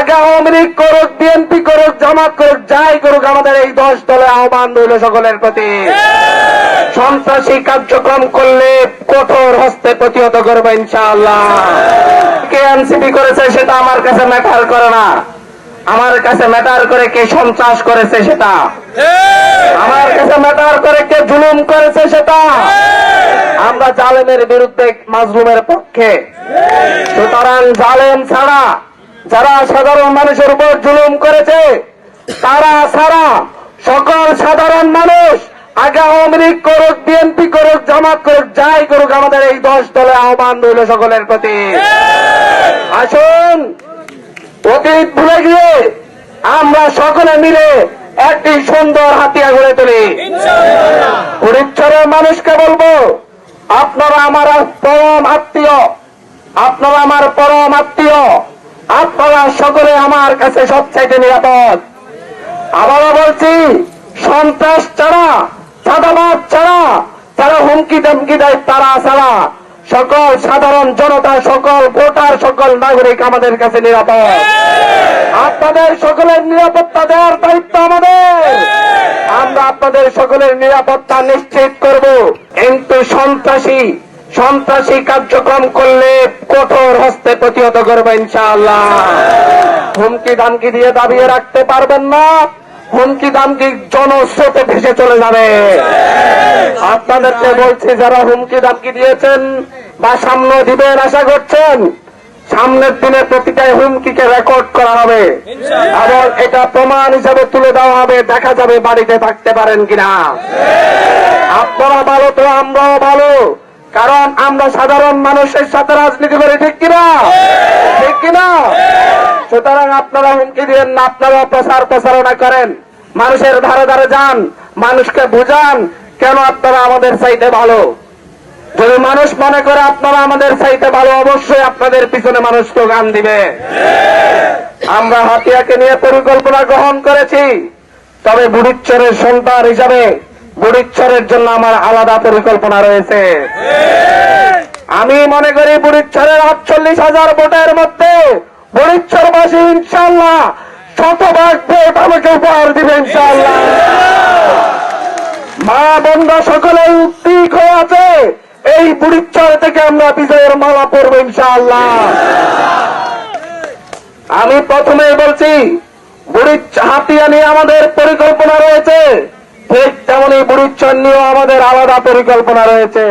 আগে আওয়ামী লীগ করুক, বিএনপি করুক, জামাত করুক, যাই করুক, আমাদের এই 10 দলে আহ্বান রইল সকলের প্রতি। সন্ত্রাসী কার্যক্রম করলে কঠোর হস্তে প্রতিহত করবে ইনশাআল্লাহ। কে এনসিপি করেছে সেটা আমার কাছে ম্যাটার করে না, আমার কাছে ম্যাটার করে কে সন্ত্রাস করেছে সেটা, আমার কাছে ম্যাটার করে কে জুলুম করেছে সেটা। আমরা জালেমের বিরুদ্ধে, মাজলুমের পক্ষে। সুতরাং জালেম ছাড়া, যারা সাধারণ মানুষের উপর জুলুম করেছে তারা ছাড়া সকল সাধারণ মানুষ আগে আওয়ামী লীগ করুক, বিএনপি করুক, জামাত করুক, যাই করুক, আমাদের এই 10 দলে আহ্বান রইল সকলের প্রতি। আসুন অতীত ভুলে গিয়ে আমরা সকলে মিলে একটি সুন্দর হাতিয়া গড়ে তুলি। ফরিদচরের মানুষকে বলবো, আপনারা আমার পরম আত্মীয়, আপনারা আমার পরম আত্মীয়, আপনারা সকলে আমার কাছে সবচাইতে নিরাপদ। আবারও বলছি, সন্ত্রাস ছাড়া, চাঁদাবাদ ছাড়া, যারা হুমকি ধমকি দেয় তারা ছাড়া সকল সাধারণ জনতা, সকল ভোটার, সকল নাগরিক আমাদের কাছে নিরাপদ। আপনাদের সকলের নিরাপত্তা দেওয়ার দায়িত্ব আমাদের। আমরা আপনাদের সকলের নিরাপত্তা নিশ্চিত করব, কিন্তু সন্ত্রাসী কার্যক্রম করলে কঠোর হস্তে প্রতিহত করবে ইনশাআল্লাহ। হুমকি ধামকি দিয়ে দাবিয়ে রাখতে পারবেন না, হুমকি ধামকি জনস্রোতে ভেসে চলে যাবে। আপনাদেরকে বলছি, যারা হুমকি ধামকি দিয়েছেন বা সামনে দিবেন আশা করছেন, সামনের দিনে প্রতিটা হুমকিকে রেকর্ড করা হবে এবং এটা প্রমাণ হিসাবে তুলে দেওয়া হবে, দেখা যাবে বাড়িতে থাকতে পারেন কিনা। আপনারা ভালো তো আমরাও ভালো, কারণ আমরা সাধারণ মানুষের সাথে রাজনীতি করি, ঠিক কিনা? ঠিক কিনা? সুতরাং আপনারা হুমকি দিবেন না, আপনারা প্রচারণা করেন, মানুষের ধারে ধারে যান, মানুষকে বুঝান কেন আপনারা আমাদের চাইতে ভালো। যদি মানুষ মনে করে আপনারা আমাদের চাইতে ভালো, অবশ্যই আপনাদের পিছনে মানুষ স্লোগান দিবে। আমরা হাতিয়াকে নিয়ে পরিকল্পনা গ্রহণ করেছি, তবে বুড়িচ্চরের সন্তান হিসাবে বুড়িচ্চরের জন্য আমার আলাদা পরিকল্পনা রয়েছে। আমি মনে করি বুড়িচ্চরের 48,000 ভোটের মধ্যে বুড়িচ্চরবাসী ইনশাআল্লাহ শতভাগ ভোট আমাকে উপহার দিবে ইনশাআল্লাহ। মা বোনরা সকলে উদ্বিগ্ন হয়ে আছে, এই বুড়িচ্চর থেকে আমরা বিজয়ের মালা পরব ইনশাআল্লাহ। আমি প্রথমেই বলছি, হাতিয়া নিয়ে আমাদের পরিকল্পনা রয়েছে, ঠিক তেমনি বুড়িচ্চর নিয়েও আমাদের আলাদা পরিকল্পনা রয়েছে।